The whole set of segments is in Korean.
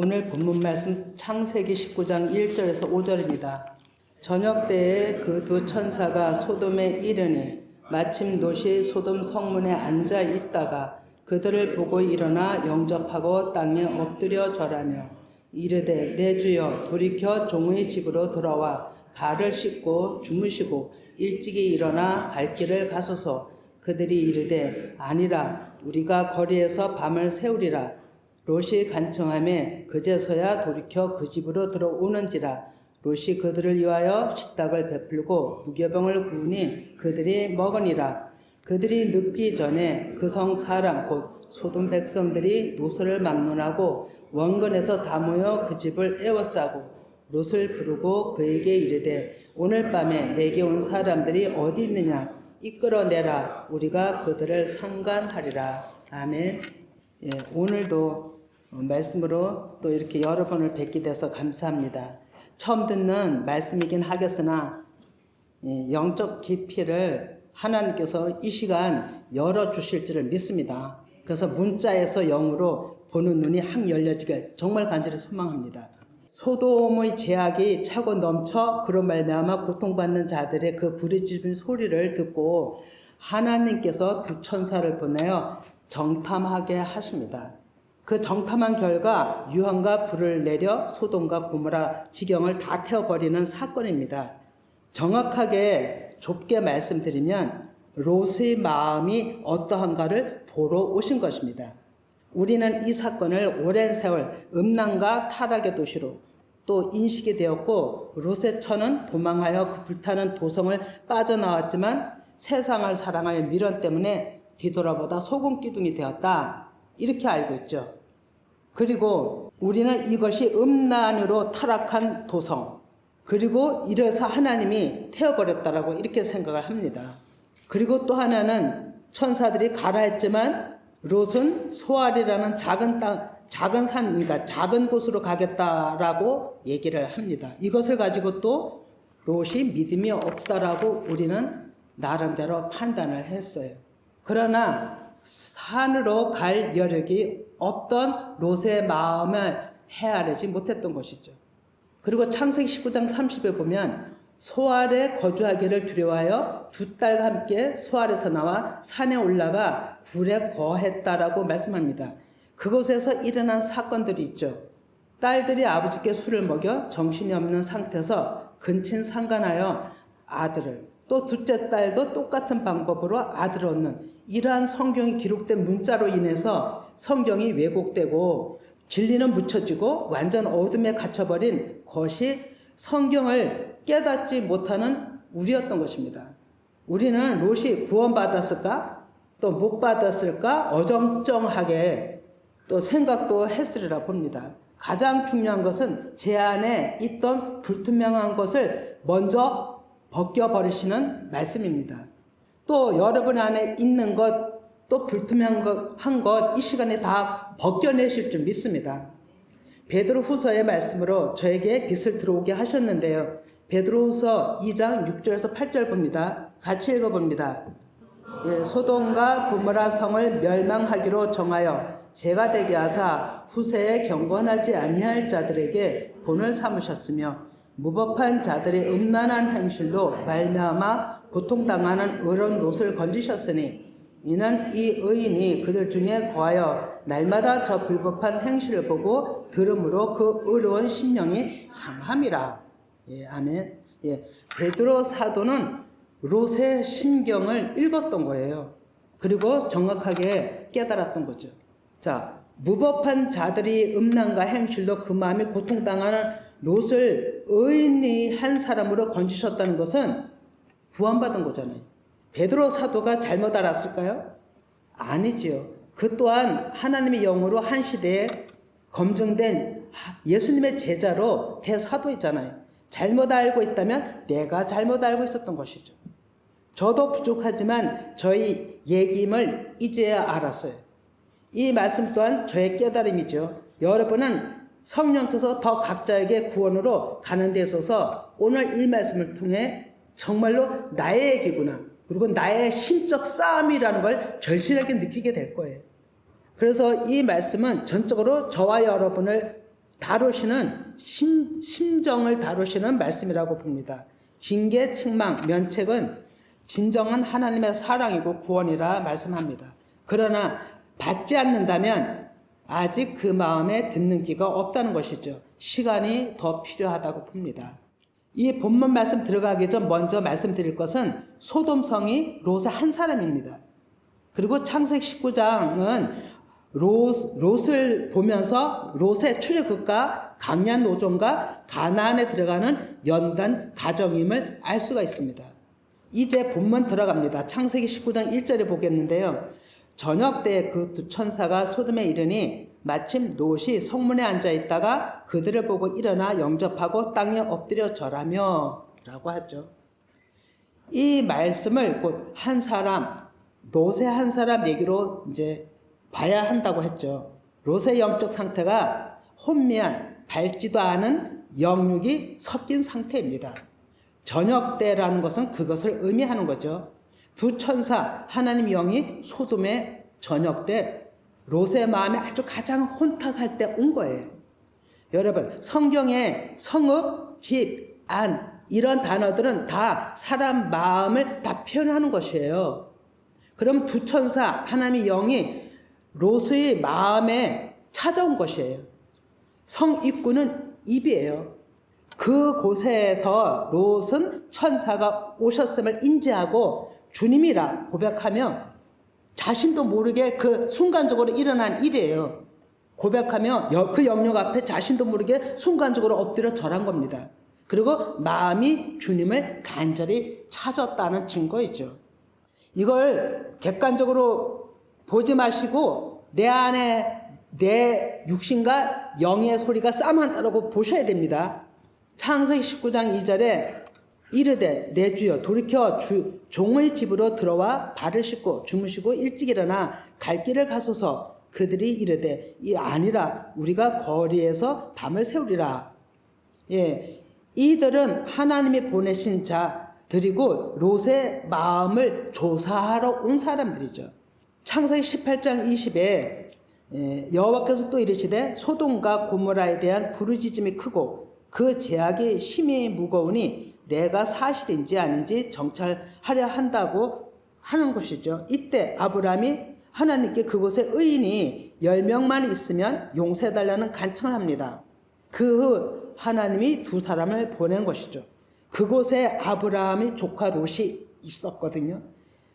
오늘 본문 말씀 창세기 19장 1절에서 5절입니다. 저녁 때에 그 두 천사가 소돔에 이르니 마침 롯이 소돔 성문에 앉아 있다가 그들을 보고 일어나 영접하고 땅에 엎드려 절하며 이르되 내 주여 돌이켜 종의 집으로 돌아와 발을 씻고 주무시고 일찍이 일어나 갈 길을 가소서. 그들이 이르되 아니라 우리가 거리에서 밤을 새우리라. 롯이 간청하매 그제서야 돌이켜 그 집으로 들어오는지라. 롯이 그들을 위하여 식탁을 베풀고 무교병을 구우니 그들이 먹으니라. 그들이 늦기 전에 그 성 사람 곧 소돔 백성들이 롯을 막론하고 원근에서 다 모여 그 집을 에워싸고 롯을 부르고 그에게 이르되 오늘 밤에 내게 온 사람들이 어디 있느냐 이끌어내라. 우리가 그들을 상관하리라. 아멘. 예, 오늘도 말씀으로 또 이렇게 여러 번을 뵙게 돼서 감사합니다. 처음 듣는 말씀이긴 하겠으나 영적 깊이를 하나님께서 이 시간 열어주실 줄을 믿습니다. 그래서 문자에서 영으로 보는 눈이 확 열려지길 정말 간절히 소망합니다. 소돔의 죄악이 차고 넘쳐 그로 말미암아 고통받는 자들의 그 부르짖은 소리를 듣고 하나님께서 두 천사를 보내어 정탐하게 하십니다. 그 정탐한 결과 유황과 불을 내려 소돔과 고모라 지경을 다 태워버리는 사건입니다. 정확하게 좁게 말씀드리면 롯의 마음이 어떠한가를 보러 오신 것입니다. 우리는 이 사건을 오랜 세월 음란과 타락의 도시로 또 인식이 되었고 롯의 처는 도망하여 그 불타는 도성을 빠져나왔지만 세상을 사랑하여 미련 때문에 뒤돌아보다 소금 기둥이 되었다. 이렇게 알고 있죠. 그리고 우리는 이것이 음란으로 타락한 도성 그리고 이래서 하나님이 태워버렸다라고 이렇게 생각을 합니다. 그리고 또 하나는 천사들이 가라 했지만 롯은 소알이라는 작은 땅, 작은 산, 그러니까 작은 곳으로 가겠다라고 얘기를 합니다. 이것을 가지고 또 롯이 믿음이 없다라고 우리는 나름대로 판단을 했어요. 그러나 산으로 갈 여력이 없던 롯의 마음을 헤아리지 못했던 것이죠. 그리고 창세기 19장 30에 보면 소알에 거주하기를 두려워하여 두 딸과 함께 소알에서 나와 산에 올라가 굴에 거했다라고 말씀합니다. 그곳에서 일어난 사건들이 있죠. 딸들이 아버지께 술을 먹여 정신이 없는 상태에서 근친상간하여 아들을 또 둘째 딸도 똑같은 방법으로 아들을 얻는 이러한 성경이 기록된 문자로 인해서 성경이 왜곡되고 진리는 묻혀지고 완전 어둠에 갇혀버린 것이 성경을 깨닫지 못하는 우리였던 것입니다. 우리는 롯이 구원받았을까? 또 못 받았을까? 어정쩡하게 또 생각도 했으리라 봅니다. 가장 중요한 것은 제 안에 있던 불투명한 것을 먼저 벗겨버리시는 말씀입니다. 또 여러분 안에 있는 것, 또 불투명한 것 이 시간에 다 벗겨내실 줄 믿습니다. 베드로후서의 말씀으로 저에게 빛을 들어오게 하셨는데요. 베드로후서 2장 6절에서 8절 봅니다. 같이 읽어봅니다. 예, 소돔과 고모라 성을 멸망하기로 정하여 죄가 되게 하사 후세에 경건하지 아니할 자들에게 본을 삼으셨으며 무법한 자들의 음란한 행실로 말미암아 고통당하는 의로운 롯을 건지셨으니 이는 이 의인이 그들 중에 거하여 날마다 저 불법한 행실을 보고 들음으로 그 의로운 심령이 상함이라. 예, 아멘. 예, 베드로 사도는 롯의 심경을 읽었던 거예요. 그리고 정확하게 깨달았던 거죠. 자, 무법한 자들이 음란과 행실로 그 마음이 고통당하는 롯을 의인이 한 사람으로 건지셨다는 것은 구원받은 거잖아요. 베드로 사도가 잘못 알았을까요? 아니지요. 그 또한 하나님의 영으로 한 시대에 검증된 예수님의 제자로 대사도있잖아요. 잘못 알고 있다면 내가 잘못 알고 있었던 것이죠. 저도 부족하지만 저희 얘기임을 이제야 알았어요. 이 말씀 또한 저의 깨달음이죠. 여러분은 성령께서 더 각자에게 구원으로 가는 데 있어서 오늘 이 말씀을 통해 정말로 나의 얘기구나. 그리고 나의 심적 싸움이라는 걸 절실하게 느끼게 될 거예요. 그래서 이 말씀은 전적으로 저와 여러분을 다루시는 심정을 다루시는 말씀이라고 봅니다. 징계, 책망, 면책은 진정한 하나님의 사랑이고 구원이라 말씀합니다. 그러나 받지 않는다면 아직 그 마음에 듣는 귀가 없다는 것이죠. 시간이 더 필요하다고 봅니다. 이 본문 말씀 들어가기 전 먼저 말씀드릴 것은 소돔성이 롯의 한 사람입니다. 그리고 창세기 19장은 롯을 보면서 롯의 출애굽과 강약 노정과 가나안에 들어가는 연단 가정임을 알 수가 있습니다. 이제 본문 들어갑니다. 창세기 19장 1절에 보겠는데요. 저녁 때에 그 두 천사가 소돔에 이르니 마침 롯이 성문에 앉아 있다가 그들을 보고 일어나 영접하고 땅에 엎드려 절하며 라고 하죠. 이 말씀을 곧 한 사람, 롯의 한 사람 얘기로 이제 봐야 한다고 했죠. 롯의 영적 상태가 혼미한, 밝지도 않은 영육이 섞인 상태입니다. 저녁 때라는 것은 그것을 의미하는 거죠. 두 천사, 하나님 영이 소돔의 저녁 때 롯의 마음에 아주 가장 혼탁할 때 온 거예요. 여러분, 성경에 성읍, 집, 안 이런 단어들은 다 사람 마음을 다 표현하는 것이에요. 그럼 두 천사, 하나님의 영이 롯의 마음에 찾아온 것이에요. 성 입구는 입이에요. 그곳에서 롯은 천사가 오셨음을 인지하고 주님이라 고백하며 자신도 모르게 그 순간적으로 일어난 일이에요. 고백하며 그 영역 앞에 자신도 모르게 순간적으로 엎드려 절한 겁니다. 그리고 마음이 주님을 간절히 찾았다는 증거이죠. 이걸 객관적으로 보지 마시고 내 안에 내 육신과 영의 소리가 싸움한다고 보셔야 됩니다. 창세기 19장 2절에 이르되 내 주여 돌이켜 종의 집으로 들어와 발을 씻고 주무시고 일찍 일어나 갈 길을 가소서. 그들이 이르되 이 아니라 우리가 거리에서 밤을 새우리라. 예, 이들은 하나님이 보내신 자들이고 롯의 마음을 조사하러 온 사람들이죠. 창세기 18장 20에 여호와께서 또 이르시되 소돔과 고모라에 대한 부르짖음이 크고 그 제약이 심히 무거우니 내가 사실인지 아닌지 정찰하려 한다고 하는 것이죠. 이때 아브라함이 하나님께 그곳에 의인이 10명만 있으면 용서해달라는 간청을 합니다. 그 후 하나님이 두 사람을 보낸 것이죠. 그곳에 아브라함의 조카 롯이 있었거든요.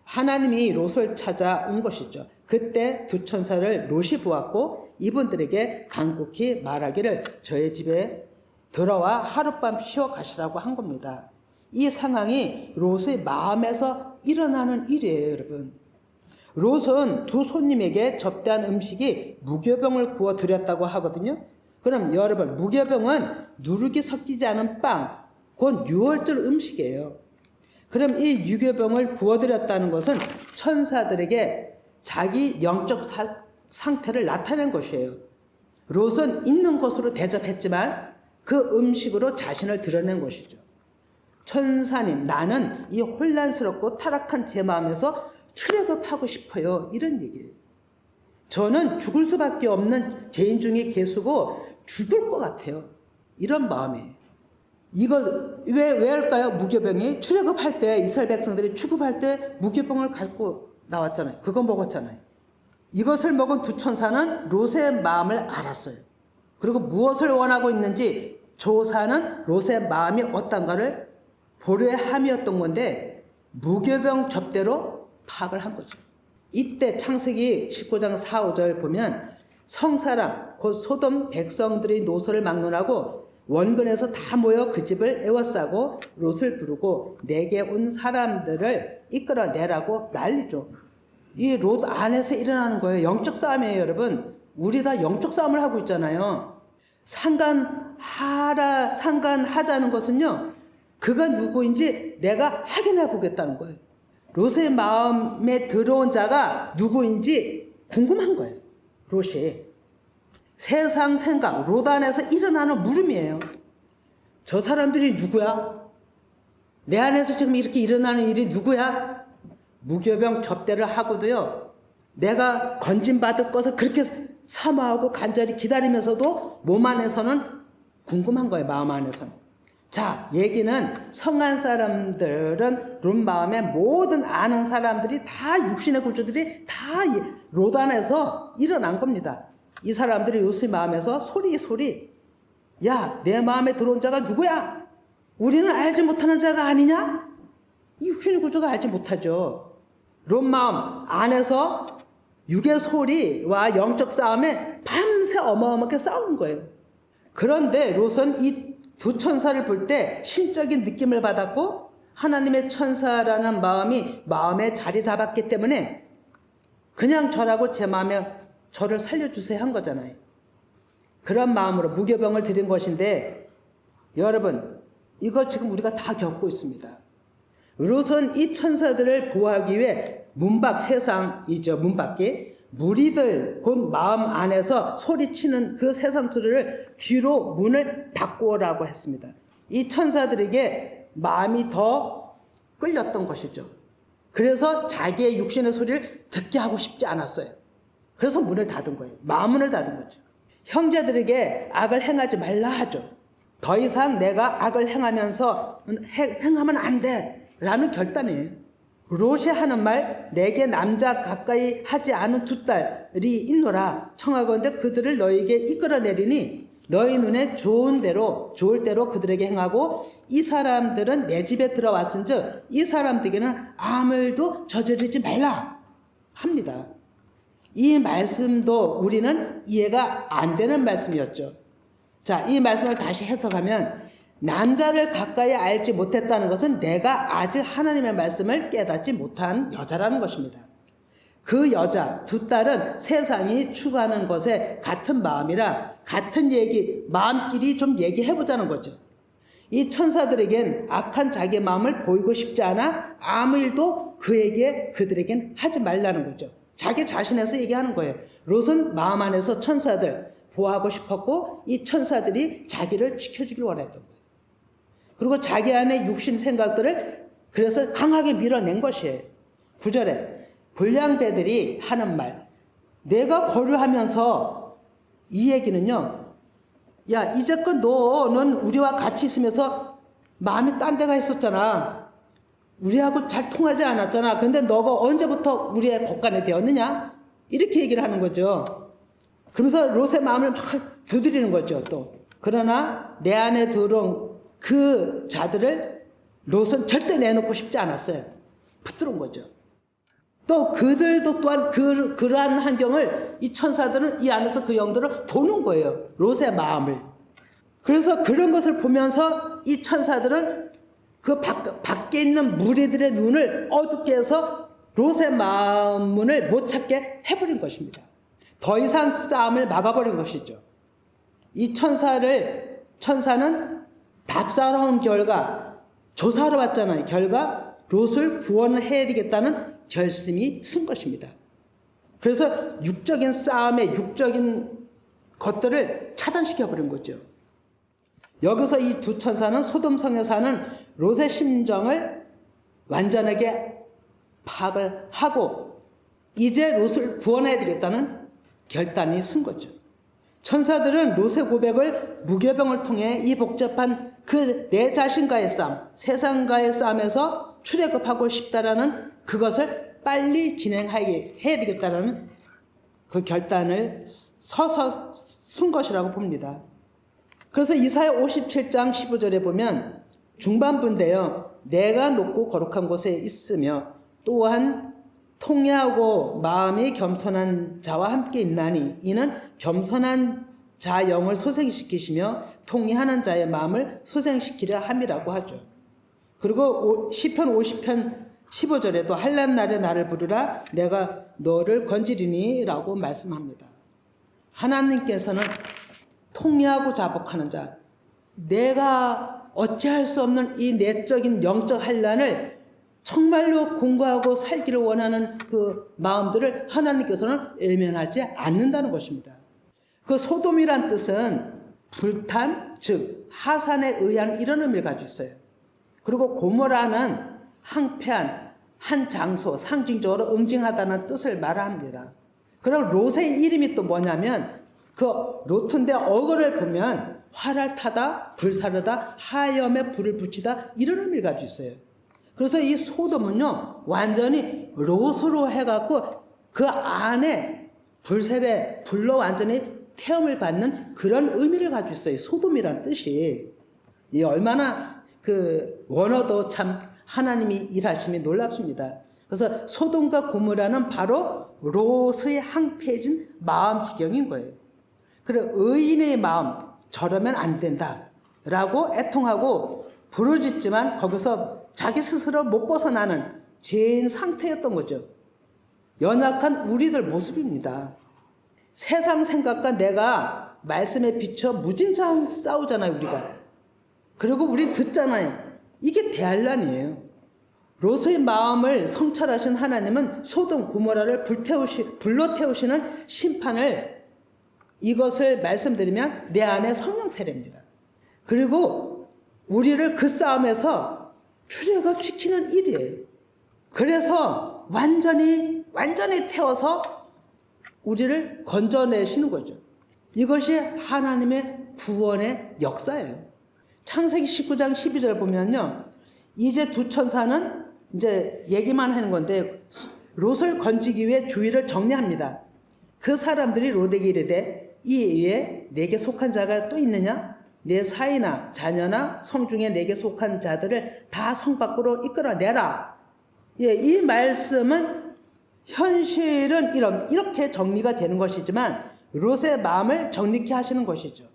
하나님이 롯을 찾아온 것이죠. 그때 두 천사를 롯이 보았고 이분들에게 간곡히 말하기를 저의 집에 들어와 하룻밤 쉬어 가시라고 한 겁니다. 이 상황이 롯의 마음에서 일어나는 일이에요, 여러분. 롯은 두 손님에게 접대한 음식이 무교병을 구워 드렸다고 하거든요. 그럼 여러분, 무교병은 누룩이 섞이지 않은 빵, 곧 유월절 음식이에요. 그럼 이 유교병을 구워 드렸다는 것은 천사들에게 자기 영적 상태를 나타낸 것이에요. 롯은 있는 것으로 대접했지만 그 음식으로 자신을 드러낸 것이죠. 천사님, 나는 이 혼란스럽고 타락한 제 마음에서 출애굽하고 싶어요. 이런 얘기예요. 저는 죽을 수밖에 없는 죄인 중에 개수고 죽을 것 같아요. 이런 마음이에요. 이거 왜 할까요? 무교병이 출애굽할 때 이스라엘 백성들이 출애굽할 때 무교병을 갖고 나왔잖아요. 그거 먹었잖아요. 이것을 먹은 두 천사는 롯의 마음을 알았어요. 그리고 무엇을 원하고 있는지 조사는 롯의 마음이 어떤가를 보려 함이었던 건데 무교병 접대로 파악을 한 거죠. 이때 창세기 19장 4, 5절 보면 성사람 곧 소돔 백성들의 노소를 막론하고 원근에서 다 모여 그 집을 에워싸고 롯을 부르고 내게 온 사람들을 이끌어내라고 난리죠. 이 롯 안에서 일어나는 거예요. 영적 싸움이에요, 여러분. 우리 다 영적 싸움을 하고 있잖아요. 상관하자는 것은요, 그가 누구인지 내가 확인해 보겠다는 거예요. 롯의 마음에 들어온 자가 누구인지 궁금한 거예요. 롯이. 세상 생각, 롯 안에서 일어나는 물음이에요. 저 사람들이 누구야? 내 안에서 지금 이렇게 일어나는 일이 누구야? 무교병 접대를 하고도요, 내가 건진받을 것을 그렇게 사모하고 간절히 기다리면서도 몸 안에서는 궁금한 거예요. 마음 안에서는. 자, 얘기는 성한 사람들은 롯 마음에 모든 아는 사람들이 다 육신의 구조들이 다 롯 안에서 일어난 겁니다. 이 사람들이 롯의 마음에서 소리 야, 내 마음에 들어온 자가 누구야? 우리는 알지 못하는 자가 아니냐? 이 육신의 구조가 알지 못하죠. 롯 마음 안에서 육의 소리와 영적 싸움에 밤새 어마어마하게 싸우는 거예요. 그런데 롯은 이 두 천사를 볼 때 신적인 느낌을 받았고 하나님의 천사라는 마음에 자리 잡았기 때문에 그냥 저라고 제 마음에 저를 살려주세요 한 거잖아요. 그런 마음으로 무교병을 드린 것인데 여러분 이거 지금 우리가 다 겪고 있습니다. 롯은 이 천사들을 보호하기 위해 세상이죠. 문 밖에 무리들 곧 마음 안에서 소리치는 그 세상 소리를 뒤로 문을 닫고 오라고 했습니다. 이 천사들에게 마음이 더 끌렸던 것이죠. 그래서 자기의 육신의 소리를 듣게 하고 싶지 않았어요. 그래서 문을 닫은 거예요. 마음문을 닫은 거죠. 형제들에게 악을 행하지 말라 하죠. 더 이상 내가 악을 행하면 안 돼 라는 결단이에요. 롯이 하는 말 내게 남자 가까이 하지 않은 두 딸이 있노라 청하건대 그들을 너에게 이끌어내리니 너희 눈에 좋을 대로 그들에게 행하고 이 사람들은 내 집에 들어왔은즉 이 사람들에게는 아무일도 저지르지 말라 합니다. 이 말씀도 우리는 이해가 안 되는 말씀이었죠. 자, 이 말씀을 다시 해석하면 남자를 가까이 알지 못했다는 것은 내가 아직 하나님의 말씀을 깨닫지 못한 여자라는 것입니다. 그 여자, 두 딸은 세상이 추구하는 것에 같은 마음이라 같은 마음끼리 좀 얘기해보자는 거죠. 이 천사들에겐 악한 자기 마음을 보이고 싶지 않아 아무 일도 그들에겐 하지 말라는 거죠. 자기 자신에서 얘기하는 거예요. 롯은 마음 안에서 천사들 보호하고 싶었고 이 천사들이 자기를 지켜주길 원했던 거예요. 그리고 자기 안에 육신 생각들을 그래서 강하게 밀어낸 것이에요. 9절에 불량배들이 하는 말 내가 거류하면서 이 얘기는요. 야 이제껏 너는 우리와 같이 있으면서 마음이 딴 데가 있었잖아. 우리하고 잘 통하지 않았잖아. 근데 너가 언제부터 우리의 법관이 되었느냐? 이렇게 얘기를 하는 거죠. 그러면서 롯의 마음을 막 두드리는 거죠. 또 그러나 내 안에 들어온 그 자들을 롯은 절대 내놓고 싶지 않았어요. 붙들은 거죠. 또 그들도 또한 그러한 환경을 이 천사들은 이 안에서 그 영들을 보는 거예요. 롯의 마음을. 그래서 그런 것을 보면서 이 천사들은 그 밖에 있는 무리들의 눈을 어둡게 해서 롯의 마음문을 못 찾게 해버린 것입니다. 더 이상 싸움을 막아버린 것이죠. 이 천사는 답사로 온 결과, 조사하러 왔잖아요. 결과 롯을 구원해야 되겠다는 결심이 쓴 것입니다. 그래서 육적인 싸움의 육적인 것들을 차단시켜버린 거죠. 여기서 이 두 천사는 소돔성에 사는 롯의 심정을 완전하게 파악을 하고 이제 롯을 구원해야 되겠다는 결단이 쓴 거죠. 천사들은 롯의 고백을 무교병을 통해 이 복잡한 내 자신과의 싸움, 세상과의 싸움에서 출애굽하고 싶다라는 그것을 빨리 진행해야 되겠다라는 그 결단을 서서 쓴 것이라고 봅니다. 그래서 이사야 57장 15절에 보면 중반부인데요. 내가 높고 거룩한 곳에 있으며 또한 통회하고 마음이 겸손한 자와 함께 있나니 이는 겸손한 자 영을 소생시키시며 통회하는 자의 마음을 소생시키려 함이라고 하죠. 그리고 시편 50편 15절에도 한란 날에 나를 부르라 내가 너를 건지리니 라고 말씀합니다. 하나님께서는 통회하고 자복하는 자, 내가 어찌할 수 없는 이 내적인 영적 한란을 정말로 공부하고 살기를 원하는 그 마음들을 하나님께서는 외면하지 않는다는 것입니다. 그 소돔이란 뜻은 불탄, 즉 하산에 의한 이런 의미를 가지고 있어요. 그리고 고모라는 항폐한 한 장소, 상징적으로 응징하다는 뜻을 말합니다. 그럼 롯의 이름이 또 뭐냐면 그 롯인데 어거를 보면 활을 타다, 불사르다, 하염에 불을 붙이다 이런 의미를 가지고 있어요. 그래서 이 소돔은요 완전히 롯으로 해갖고 그 안에 불세례 불로 완전히 태움을 받는 그런 의미를 가지고 있어요. 소돔이란 뜻이. 이 얼마나 그 원어도 참 하나님이 일하심이 놀랍습니다. 그래서 소돔과 고모라는 바로 롯의 항폐해진 마음 지경인 거예요. 그래 의인의 마음 저러면 안 된다라고 애통하고 부르짖지만 거기서 자기 스스로 못 벗어나는 죄인 상태였던 거죠. 연약한 우리들 모습입니다. 세상 생각과 내가 말씀에 비춰 무진장 싸우잖아요, 우리가. 그리고 우리 듣잖아요. 이게 대환란이에요. 롯의 마음을 성찰하신 하나님은 소돔 고모라를 불로 태우시는 심판을 이것을 말씀드리면 내 안에 성령 세례입니다. 그리고 우리를 그 싸움에서 출애굽시키는 일이에요. 그래서 완전히 태워서 우리를 건져내시는 거죠. 이것이 하나님의 구원의 역사예요. 창세기 19장 12절 보면요. 이제 두 천사는 이제 얘기만 하는 건데 롯을 건지기 위해 주위를 정리합니다. 그 사람들이 롯에게 이르되 이 위에 내게 속한 자가 또 있느냐? 내 사이나 자녀나 성 중에 내게 속한 자들을 다 성 밖으로 이끌어내라. 예, 이 말씀은 현실은 이렇게 정리가 되는 것이지만 롯의 마음을 정리케 하시는 것이죠.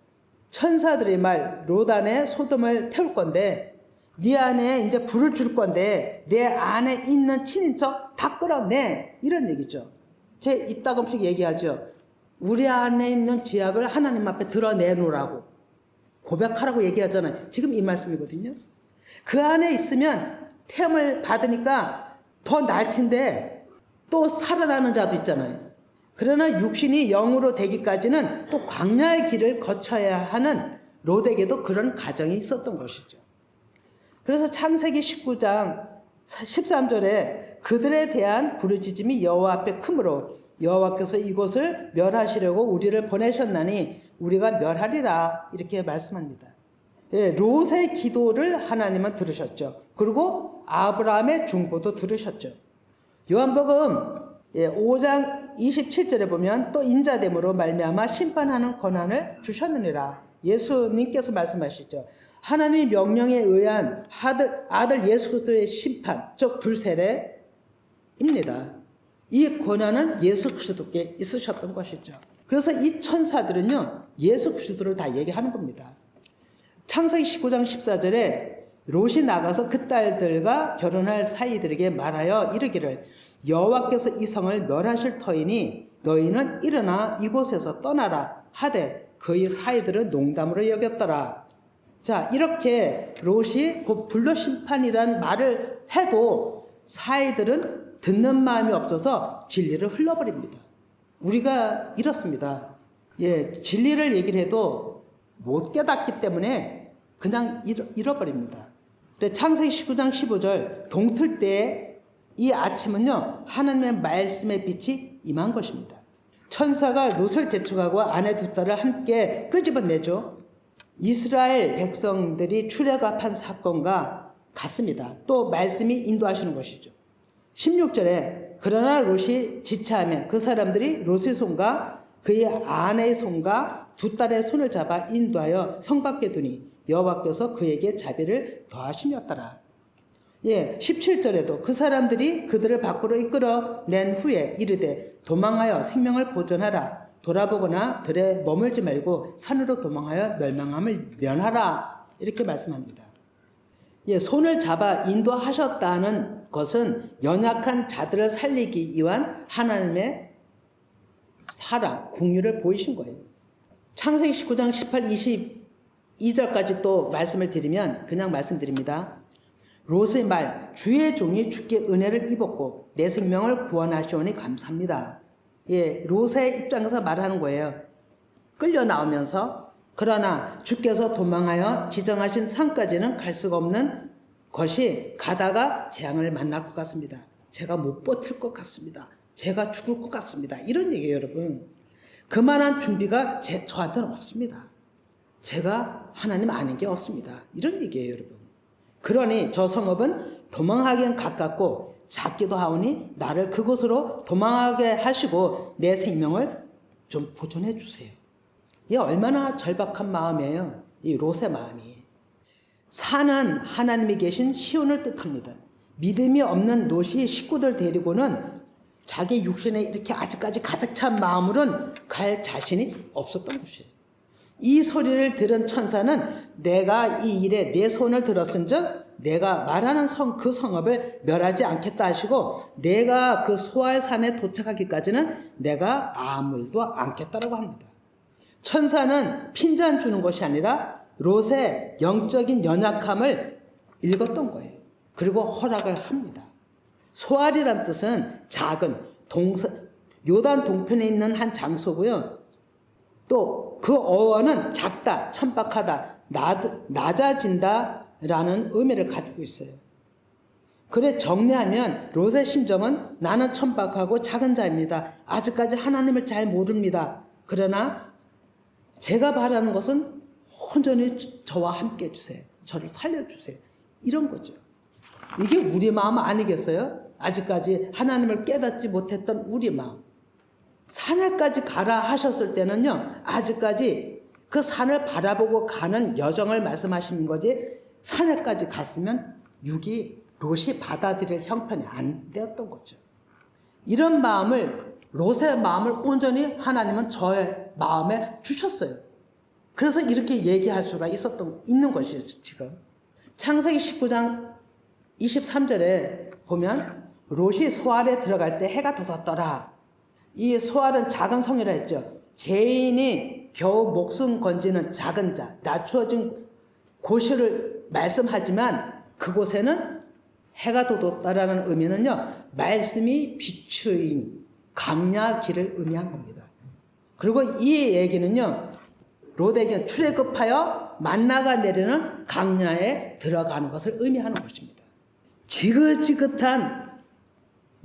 천사들의 말, 롯 안에 소돔을 태울 건데 네 안에 이제 불을 줄 건데 내 안에 있는 친인척 다 끌어내 이런 얘기죠. 제 이따금씩 얘기하죠. 우리 안에 있는 죄악을 하나님 앞에 드러내놓으라고 고백하라고 얘기하잖아요. 지금 이 말씀이거든요. 그 안에 있으면 태움을 받으니까 더 나을 텐데 또 살아나는 자도 있잖아요. 그러나 육신이 영으로 되기까지는 또 광야의 길을 거쳐야 하는 롯에게도 그런 가정이 있었던 것이죠. 그래서 창세기 19장 13절에 그들에 대한 부르짖음이 여호와 앞에 크므로 여호와께서 이곳을 멸하시려고 우리를 보내셨나니 우리가 멸하리라 이렇게 말씀합니다. 예, 롯의 기도를 하나님은 들으셨죠. 그리고 아브라함의 중보도 들으셨죠. 요한복음 5장 27절에 보면 또 인자됨으로 말미암아 심판하는 권한을 주셨느니라. 예수님께서 말씀하시죠. 하나님의 명령에 의한 아들 예수 그리스도의 심판, 즉 불세례입니다. 이 권한은 예수 그리스도께 있으셨던 것이죠. 그래서 이 천사들은요 예수 그리스도를 다 얘기하는 겁니다. 창세기 19장 14절에 롯이 나가서 그 딸들과 결혼할 사이들에게 말하여 이르기를 여호와께서 이 성을 멸하실 터이니 너희는 일어나 이곳에서 떠나라 하되 그의 사이들은 농담으로 여겼더라. 자, 이렇게 롯이 곧 불로 심판이란 말을 해도 사이들은 듣는 마음이 없어서 진리를 흘러버립니다. 우리가 이렇습니다. 예, 진리를 얘기를 해도 못 깨닫기 때문에 그냥 잃어버립니다. 창세기 19장 15절 동틀 때에 이 아침은요 하나님의 말씀의 빛이 임한 것입니다. 천사가 롯을 재촉하고 아내 두 딸을 함께 끄집어내죠. 이스라엘 백성들이 출애굽한 사건과 같습니다. 또 말씀이 인도하시는 것이죠. 16절에 그러나 롯이 지체하며 그 사람들이 롯의 손과 그의 아내의 손과 두 딸의 손을 잡아 인도하여 성 밖에 두니 여호와께서 그에게 자비를 더하심이었더라. 예, 17절에도 그 사람들이 그들을 밖으로 이끌어낸 후에 이르되 도망하여 생명을 보존하라. 돌아보거나 들에 머물지 말고 산으로 도망하여 멸망함을 면하라. 이렇게 말씀합니다. 예, 손을 잡아 인도하셨다는 것은 연약한 자들을 살리기 위한 하나님의 사랑, 긍휼을 보이신 거예요. 창세기 19장 18, 22절까지 또 말씀을 드리면 그냥 말씀드립니다. 롯의 말, 주의 종이 주께 은혜를 입었고 내 생명을 구원하시오니 감사합니다. 예, 롯의 입장에서 말하는 거예요. 끌려 나오면서 그러나 주께서 도망하여 지정하신 산까지는 갈 수가 없는 것이 가다가 재앙을 만날 것 같습니다. 제가 못 버틸 것 같습니다. 제가 죽을 것 같습니다. 이런 얘기예요, 여러분. 그만한 준비가 저한테는 없습니다. 제가 하나님 아는 게 없습니다. 이런 얘기예요, 여러분. 그러니 저 성읍은 도망하기엔 가깝고 작기도 하오니 나를 그곳으로 도망하게 하시고 내 생명을 좀 보존해 주세요. 이게 얼마나 절박한 마음이에요. 이 롯의 마음이. 산은 하나님이 계신 시온을 뜻합니다. 믿음이 없는 롯이 식구들 데리고는 자기 육신에 이렇게 아직까지 가득 찬 마음으로는 갈 자신이 없었던 것이에요. 이 소리를 들은 천사는 내가 이 일에 내 손을 들었은즉 내가 말하는 그 성읍을 멸하지 않겠다 하시고 내가 그 소알산에 도착하기까지는 내가 아무 일도 않겠다라고 합니다. 천사는 핀잔 주는 것이 아니라 롯의 영적인 연약함을 읽었던 거예요. 그리고 허락을 합니다. 소알이란 뜻은 작은 요단 동편에 있는 한 장소고요. 또 그 어원은 작다, 천박하다, 낮아진다라는 의미를 가지고 있어요. 그래 정리하면 롯의 심정은 나는 천박하고 작은 자입니다. 아직까지 하나님을 잘 모릅니다. 그러나 제가 바라는 것은 온전히 저와 함께 해주세요. 저를 살려주세요. 이런 거죠. 이게 우리 마음 아니겠어요? 아직까지 하나님을 깨닫지 못했던 우리 마음. 산에까지 가라 하셨을 때는요, 아직까지 그 산을 바라보고 가는 여정을 말씀하시는 거지, 산에까지 갔으면 롯이 받아들일 형편이 안 되었던 거죠. 이런 마음을, 롯의 마음을 온전히 하나님은 저의 마음에 주셨어요. 그래서 이렇게 얘기할 수가 있는 것이죠, 지금. 창세기 19장 23절에 보면, 롯이 소알에 들어갈 때 해가 돋았더라. 이 소알은 작은 성이라 했죠. 죄인이 겨우 목숨 건지는 작은 자, 낮추어진 곳을 말씀하지만 그곳에는 해가 돋았다라는 의미는요, 말씀이 비추인 광야 길을 의미한 겁니다. 그리고 이 얘기는요, 롯에게 출애굽하여 만나가 내리는 광야에 들어가는 것을 의미하는 것입니다. 지긋지긋한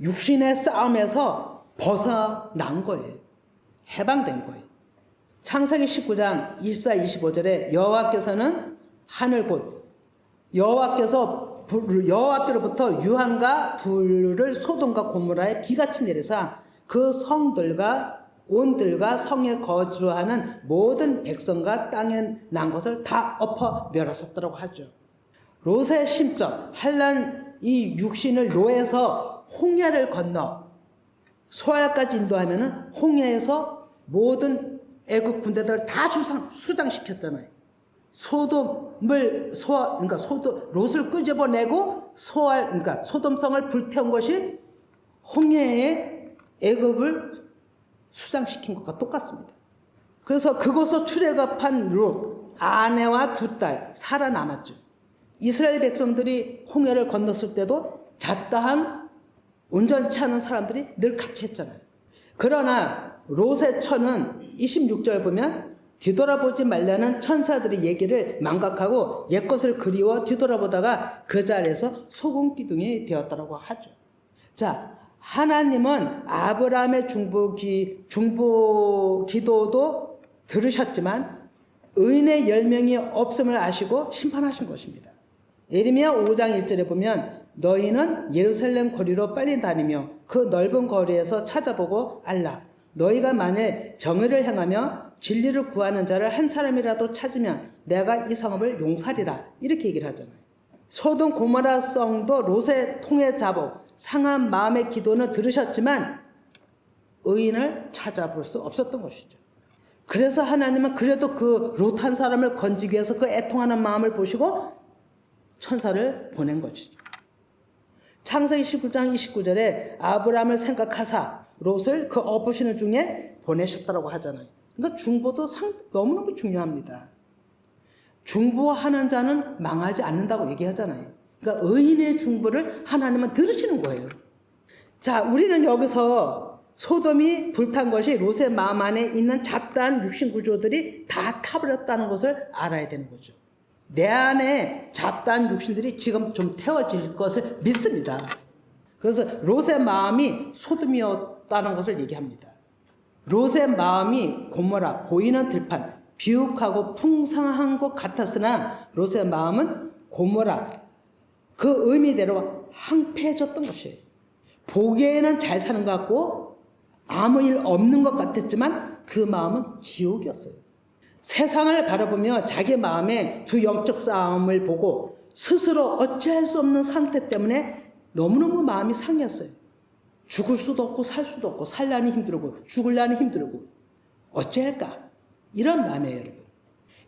육신의 싸움에서 벗어난 거예요. 해방된 거예요. 창세기 19장 24, 25절에 여호와께서는 하늘 곧 여호와께로부터 유황과 불을 소돔과 고모라에 비같이 내리사 그 성들과 온들과 성에 거주하는 모든 백성과 땅에 난 것을 다 엎어 멸하셨다고 하죠. 롯의 심적, 한란 이 육신을 노에서 홍해를 건너 소알까지 인도하면은 홍해에서 모든 애국 군대들을 다 수장시켰잖아요. 롯을 끄집어내고 그러니까 소돔성을 불태운 것이 홍해에 애굽을 수장시킨 것과 똑같습니다. 그래서 그곳에서 출애굽한 롯, 아내와 두 딸 살아남았죠. 이스라엘 백성들이 홍해를 건넜을 때도 잡다한 온전치 않은 사람들이 늘 같이 했잖아요. 그러나 롯의 처는 26절 보면 뒤돌아보지 말라는 천사들의 얘기를 망각하고 옛것을 그리워 뒤돌아보다가 그 자리에서 소금 기둥이 되었다고 하죠. 자, 하나님은 아브라함의 중보 기도도 들으셨지만 의인의 10명이 없음을 아시고 심판하신 것입니다. 예레미야 5장 1절에 보면 너희는 예루살렘 거리로 빨리 다니며 그 넓은 거리에서 찾아보고 알라. 너희가 만일 정의를 행하며 진리를 구하는 자를 한 사람이라도 찾으면 내가 이 성읍을 용사리라. 이렇게 얘기를 하잖아요. 소돔 고모라 성도 롯의 통해 자복, 상한 마음의 기도는 들으셨지만 의인을 찾아볼 수 없었던 것이죠. 그래서 하나님은 그래도 그 롯 한 사람을 건지기 위해서 그 애통하는 마음을 보시고 천사를 보낸 것이죠. 창세기 19장 29절에 아브라함을 생각하사 롯을 그 엎으시는 중에 보내셨다고 하잖아요. 그러니까 중보도 너무너무 중요합니다. 중보하는 자는 망하지 않는다고 얘기하잖아요. 그러니까 의인의 중보를 하나님은 들으시는 거예요. 자, 우리는 여기서 소돔이 불탄 것이 롯의 마음 안에 있는 잡다한 육신 구조들이 다 타버렸다는 것을 알아야 되는 거죠. 내 안에 잡다한 육신들이 지금 좀 태워질 것을 믿습니다. 그래서 롯의 마음이 없었다는 것을 얘기합니다. 롯의 마음이 고모라, 보이는 들판, 비옥하고 풍성한 것 같았으나 롯의 마음은 고모라, 그 의미대로 황폐해졌던 것이에요. 보기에는 잘 사는 것 같고 아무 일 없는 것 같았지만 그 마음은 지옥이었어요. 세상을 바라보며 자기 마음의 두 영적 싸움을 보고 스스로 어찌할 수 없는 상태 때문에 너무너무 마음이 상했어요. 죽을 수도 없고 살 수도 없고 살려니 힘들고 죽으려니 힘들고 어찌할까? 이런 마음이에요, 여러분.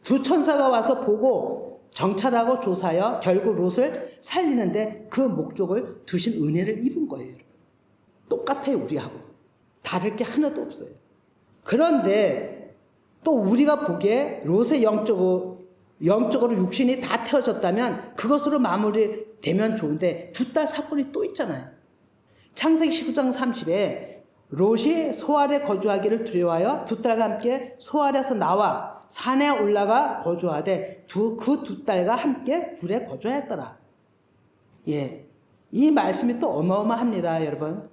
두 천사가 와서 보고 정찰하고 조사하여 결국 롯을 살리는데 그 목적을 두신 은혜를 입은 거예요, 여러분. 똑같아요, 우리하고. 다를 게 하나도 없어요. 그런데 또 우리가 보기에 롯의 영적으로 육신이 다 태워졌다면 그것으로 마무리되면 좋은데 두 딸 사건이 또 있잖아요. 창세기 19장 30에 롯이 소알에 거주하기를 두려워하여 두 딸과 함께 소알에서 나와 산에 올라가 거주하되 그 두 딸과 함께 굴에 거주하였더라. 예, 이 말씀이 또 어마어마합니다, 여러분.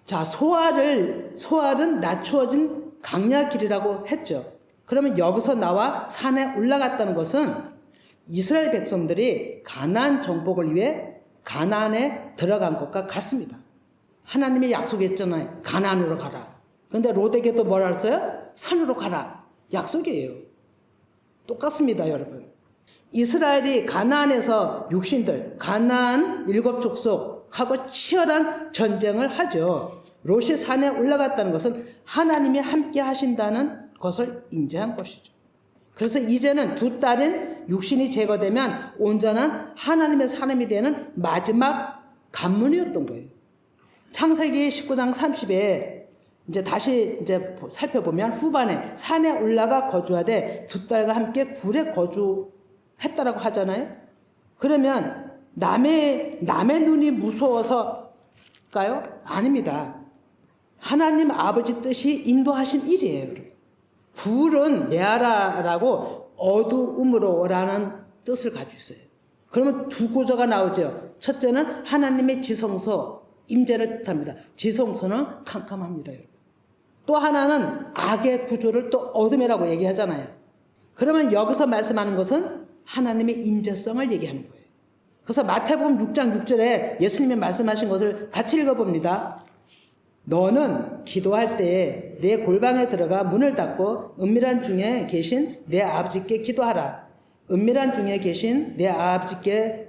자, 소알은 낮추어진 강야 길이라고 했죠. 그러면 여기서 나와 산에 올라갔다는 것은 이스라엘 백성들이 가나안 정복을 위해 가나안에 들어간 것과 같습니다. 하나님이 약속했잖아요. 가나안으로 가라. 근데 롯에게도 뭐라 했어요? 산으로 가라. 약속이에요. 똑같습니다, 여러분. 이스라엘이 가나안에서 육신들, 가나안 7족속하고 치열한 전쟁을 하죠. 롯이 산에 올라갔다는 것은 하나님이 함께 하신다는 것을 인지한 것이죠. 그래서 이제는 두 딸인 육신이 제거되면 온전한 하나님의 사람이 되는 마지막 관문이었던 거예요. 창세기 19장 30에 다시 살펴보면 후반에 산에 올라가 거주하되 두 딸과 함께 굴에 거주했다라고 하잖아요. 그러면 남의 눈이 무서워서일까요? 아닙니다. 하나님 아버지 뜻이 인도하신 일이에요, 여러분. 굴은 메아라라고 어두움으로라는 뜻을 가지고 있어요. 그러면 두 구조가 나오죠. 첫째는 하나님의 지성소, 임재를 뜻합니다. 지성소는 캄캄합니다, 여러분. 또 하나는 악의 구조를 또 어둠이라고 얘기하잖아요. 그러면 여기서 말씀하는 것은 하나님의 임재성을 얘기하는 거예요. 그래서 마태복음 6장 6절에 예수님이 말씀하신 것을 같이 읽어봅니다. 너는 기도할 때에 내 골방에 들어가 문을 닫고 은밀한 중에 계신 내 아버지께 기도하라. 은밀한 중에 계신 내 아버지께서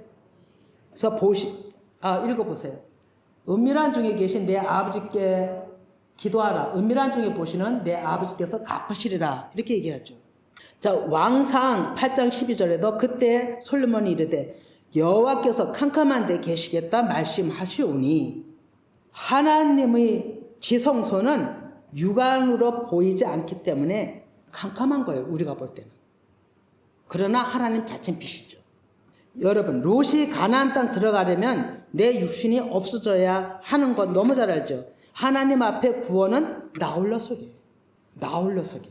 읽어보세요. 은밀한 중에 계신 내 아버지께 기도하라. 은밀한 중에 보시는 내 아버지께서 갚으시리라. 이렇게 얘기하죠. 자, 왕상 8장 12절에도 그때 솔로몬이 이르되 여호와께서 캄캄한 데 계시겠다 말씀하시오니 하나님의 지성소는 육안으로 보이지 않기 때문에 캄캄한 거예요, 우리가 볼 때는. 그러나 하나님 자체는 빛이죠. 여러분, 롯이 가나안 땅 들어가려면 내 육신이 없어져야 하는 것 너무 잘 알죠. 하나님 앞에 구원은 나홀로서기예요. 나홀로서기.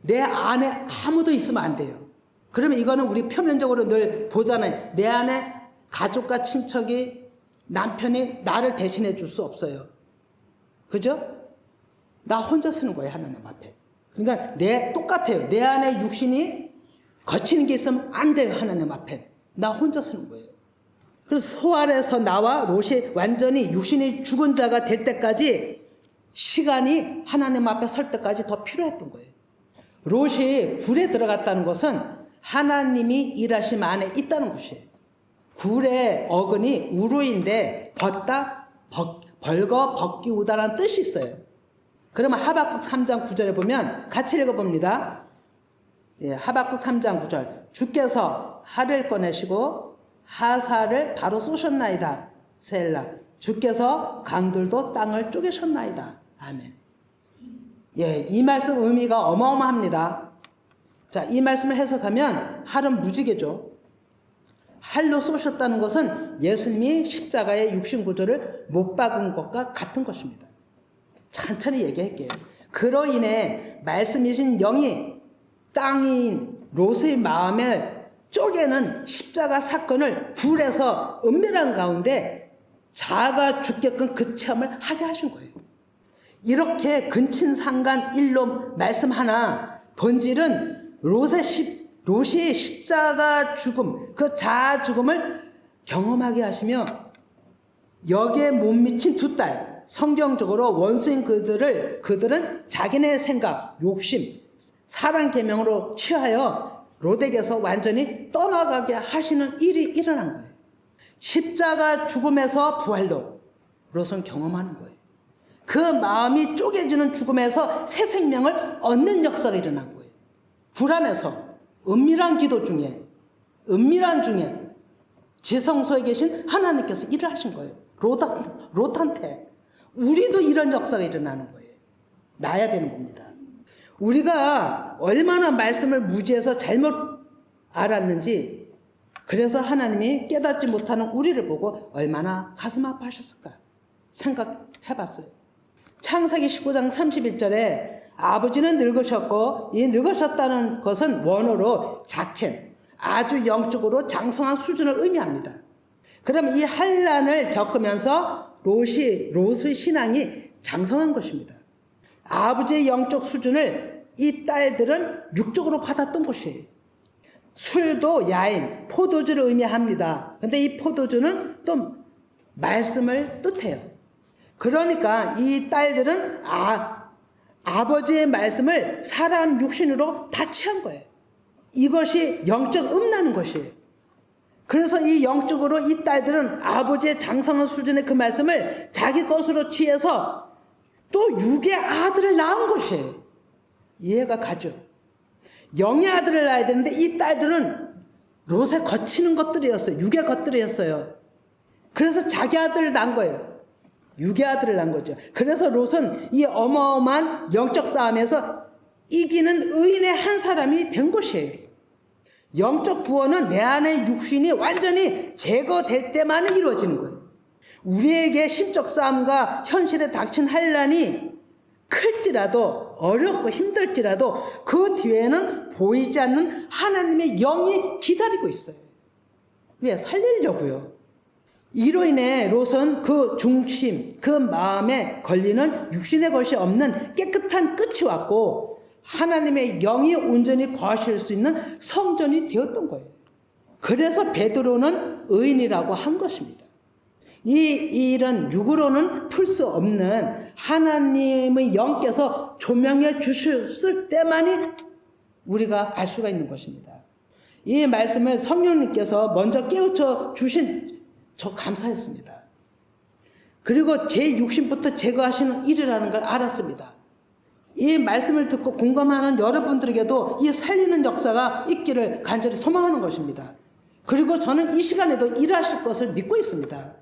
내 안에 아무도 있으면 안 돼요. 그러면 이거는 우리 표면적으로 늘 보잖아요. 내 안에 가족과 친척이, 남편이 나를 대신해 줄 수 없어요. 그죠? 나 혼자 쓰는 거예요, 하나님 앞에. 그러니까 똑같아요. 내 안에 육신이 거치는 게 있으면 안 돼요, 하나님 앞에. 나 혼자 쓰는 거예요. 그래서 소알에서 나와 롯이 완전히 육신이 죽은 자가 될 때까지 시간이 하나님 앞에 설 때까지 더 필요했던 거예요. 롯이 굴에 들어갔다는 것은 하나님이 일하심 안에 있다는 것이에요. 굴의 어근이 우루인데 벌거 벗기우다라는 뜻이 있어요. 그러면 하박국 3장 9절에 보면 같이 읽어봅니다. 예, 하박국 3장 9절. 주께서 하를 꺼내시고 하사를 바로 쏘셨나이다. 셀라. 주께서 강들도 땅을 쪼개셨나이다. 아멘. 예, 이 말씀 의미가 어마어마합니다. 자, 이 말씀을 해석하면 할은 무지개죠. 할로 쏘셨다는 것은 예수님이 십자가의 육신 구조를 못 박은 것과 같은 것입니다. 천천히 얘기할게요. 그로 인해 말씀이신 영이 땅인 롯의 마음에 쪼개는 십자가 사건을 굴에서 은밀한 가운데 자아가 죽게끔 그 체험을 하게 하신 거예요. 이렇게 근친상간 일로 말씀하나 본질은 롯의 십자가 죽음, 그 자아 죽음을 경험하게 하시며 여기에 못 미친 두 딸, 성경적으로 원수인 그들은 자기네 생각, 욕심, 사랑 계명으로 취하여 롯에게서 완전히 떠나가게 하시는 일이 일어난 거예요. 십자가 죽음에서 부활로 롯은 경험하는 거예요. 그 마음이 쪼개지는 죽음에서 새 생명을 얻는 역사가 일어난 거예요. 불안해서 은밀한 기도 중에 지성소에 계신 하나님께서 일을 하신 거예요. 롯한테. 우리도 이런 역사가 일어나는 거예요. 나야 되는 겁니다. 우리가 얼마나 말씀을 무지해서 잘못 알았는지, 그래서 하나님이 깨닫지 못하는 우리를 보고 얼마나 가슴 아파하셨을까 생각해봤어요. 창세기 19장 31절에 아버지는 늙으셨고, 이 늙으셨다는 것은 원어로 자켄, 아주 영적으로 장성한 수준을 의미합니다. 그럼 이 환난을 겪으면서 롯의 신앙이 장성한 것입니다. 아버지의 영적 수준을 이 딸들은 육적으로 받았던 것이에요. 술도 야인, 포도주를 의미합니다. 근데 이 포도주는 또 말씀을 뜻해요. 그러니까 이 딸들은 아버지의 말씀을 사람 육신으로 다 취한 거예요. 이것이 영적 음란한 것이에요. 그래서 이 영적으로 이 딸들은 아버지의 장성한 수준의 그 말씀을 자기 것으로 취해서 또 육의 아들을 낳은 것이에요. 이해가 가죠. 영의 아들을 낳아야 되는데 이 딸들은 롯에 거치는 것들이었어요. 육의 것들이었어요. 그래서 자기 아들을 낳은 거예요. 육의 아들을 낳은 거죠. 그래서 롯은 이 어마어마한 영적 싸움에서 이기는 의인의 한 사람이 된 것이에요. 영적 구원은 내 안의 육신이 완전히 제거될 때만 이루어지는 거예요. 우리에게 심적 싸움과 현실에 닥친 환난이 클지라도 어렵고 힘들지라도 그 뒤에는 보이지 않는 하나님의 영이 기다리고 있어요. 왜? 살리려고요. 이로 인해 롯은 그 중심, 그 마음에 걸리는 육신의 것이 없는 깨끗한 끝이 왔고 하나님의 영이 온전히 거하실 수 있는 성전이 되었던 거예요. 그래서 베드로는 의인이라고 한 것입니다. 이 일은 육으로는 풀 수 없는 하나님의 영께서 조명해 주셨을 때만이 우리가 알 수가 있는 것입니다. 이 말씀을 성령님께서 먼저 깨우쳐 주신 저 감사했습니다. 그리고 제 육신부터 제거하시는 일이라는 걸 알았습니다. 이 말씀을 듣고 공감하는 여러분들에게도 이 살리는 역사가 있기를 간절히 소망하는 것입니다. 그리고 저는 이 시간에도 일하실 것을 믿고 있습니다.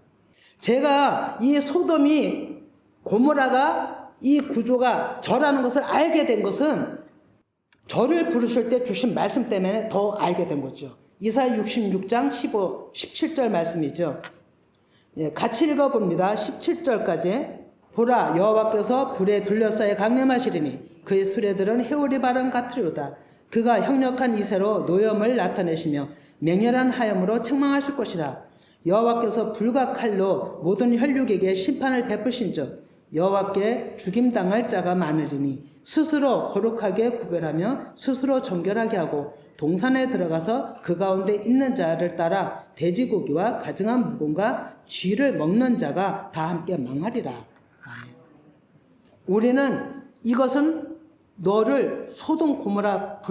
제가 이 소돔이 고모라가 이 구조가 저라는 것을 알게 된 것은 저를 부르실 때 주신 말씀 때문에 더 알게 된 거죠. 이사야 66장 17절 말씀이죠. 예, 같이 읽어봅니다. 17절까지. 보라, 여호와께서 불에 둘러싸여 강림하시리니 그의 수레들은 해오리 바람 같으리로다. 그가 형력한 이새로 노염을 나타내시며 맹렬한 하염으로 책망하실 것이라. 여호와께서 불과 칼로 모든 혈육에게 심판을 베푸신즉 여호와께 죽임당할 자가 많으리니 스스로 거룩하게 구별하며 스스로 정결하게 하고 동산에 들어가서 그 가운데 있는 자를 따라 돼지고기와 가증한 무공과 쥐를 먹는 자가 다 함께 망하리라. 아멘. 우리는 이것은 너를 소돔 고모라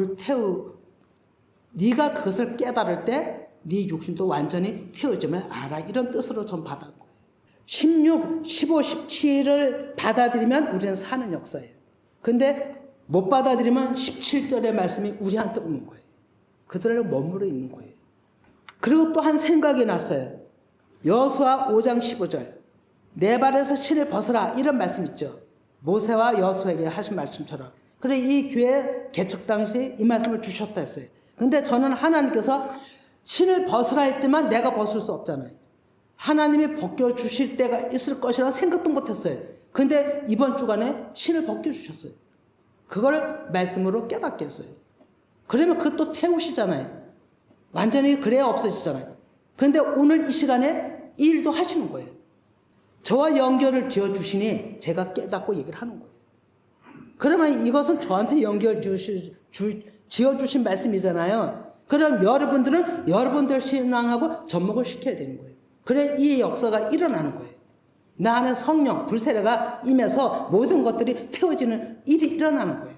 네가 그것을 깨달을 때 네 육신도 완전히 태워짐을 알아. 이런 뜻으로 좀 받았고 16, 15, 17을 받아들이면 우리는 사는 역사예요. 근데 못 받아들이면 17절의 말씀이 우리한테 오는 거예요. 그들을 머무르 있는 거예요. 그리고 또 한 생각이 났어요. 여호수아 5장 15절 내 발에서 신을 벗어라 이런 말씀 있죠. 모세와 여호수아에게 하신 말씀처럼. 그래 이 교회 개척 당시 이 말씀을 주셨다 했어요. 근데 저는 하나님께서 신을 벗으라 했지만 내가 벗을 수 없잖아요. 하나님이 벗겨주실 때가 있을 것이라 생각도 못했어요. 근데 이번 주간에 신을 벗겨주셨어요. 그걸 말씀으로 깨닫게 했어요. 그러면 그것도 태우시잖아요. 완전히 그래야 없어지잖아요. 근데 오늘 이 시간에 이 일도 하시는 거예요. 저와 연결을 지어주시니 제가 깨닫고 얘기를 하는 거예요. 그러면 이것은 저한테 연결 지어주신 말씀이잖아요. 그럼 여러분들은 여러분들 신앙하고 접목을 시켜야 되는 거예요. 그래 이 역사가 일어나는 거예요. 나 안에 성령, 불세례가 임해서 모든 것들이 태워지는 일이 일어나는 거예요.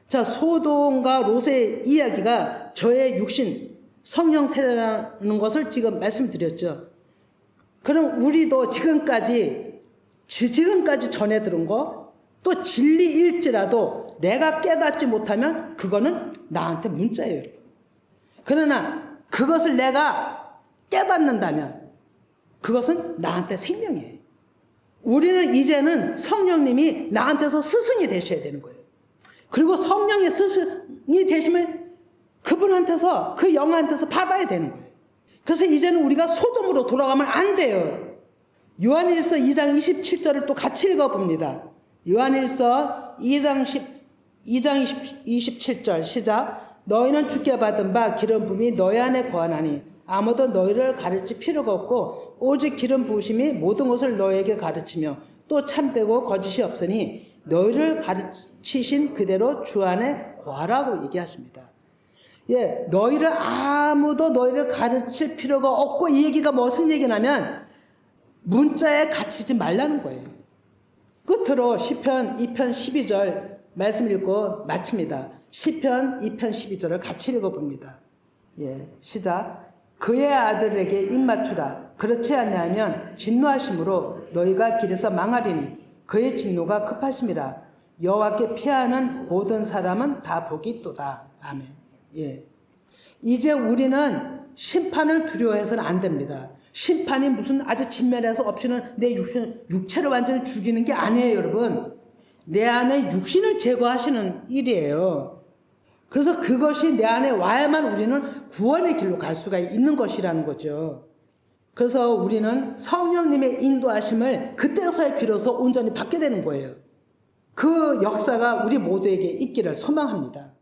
자, 소돔과 롯의 이야기가 저의 육신, 성령 세례라는 것을 지금 말씀드렸죠. 그럼 우리도 지금까지 전해 들은 거, 또 진리일지라도 내가 깨닫지 못하면 그거는 나한테 문자예요, 여러분. 그러나 그것을 내가 깨닫는다면 그것은 나한테 생명이에요. 우리는 이제는 성령님이 나한테서 스승이 되셔야 되는 거예요. 그리고 성령의 스승이 되시면 그분한테서, 그 영한테서 받아야 되는 거예요. 그래서 이제는 우리가 소돔으로 돌아가면 안 돼요. 요한일서 2장 27절을 또 같이 읽어봅니다. 요한일서 2장 27절 시작. 너희는 주께 받은 바 기름 부음이 너희 안에 거하나니 아무도 너희를 가르칠 필요가 없고 오직 기름 부으심이 모든 것을 너희에게 가르치며 또 참되고 거짓이 없으니 너희를 가르치신 그대로 주 안에 거하라고 얘기하십니다. 예, 아무도 너희를 가르칠 필요가 없고, 이 얘기가 무슨 얘기냐면 문자에 갇히지 말라는 거예요. 끝으로 시편 2편 12절 말씀 읽고 마칩니다. 시편 2편 12절을 같이 읽어봅니다. 예, 시작. 그의 아들에게 입맞추라. 그렇지 아니하면 진노하심으로 너희가 길에서 망하리니 그의 진노가 급하심이라. 여호와께 피하는 모든 사람은 다 복이 있도다. 아멘. 예. 이제 우리는 심판을 두려워해서는 안 됩니다. 심판이 무슨 아주 진멸해서 없이는 내 육체를 완전히 죽이는 게 아니에요, 여러분. 내 안에 육신을 제거하시는 일이에요. 그래서 그것이 내 안에 와야만 우리는 구원의 길로 갈 수가 있는 것이라는 거죠. 그래서 우리는 성령님의 인도하심을 그때서야 비로소 온전히 받게 되는 거예요. 그 역사가 우리 모두에게 있기를 소망합니다.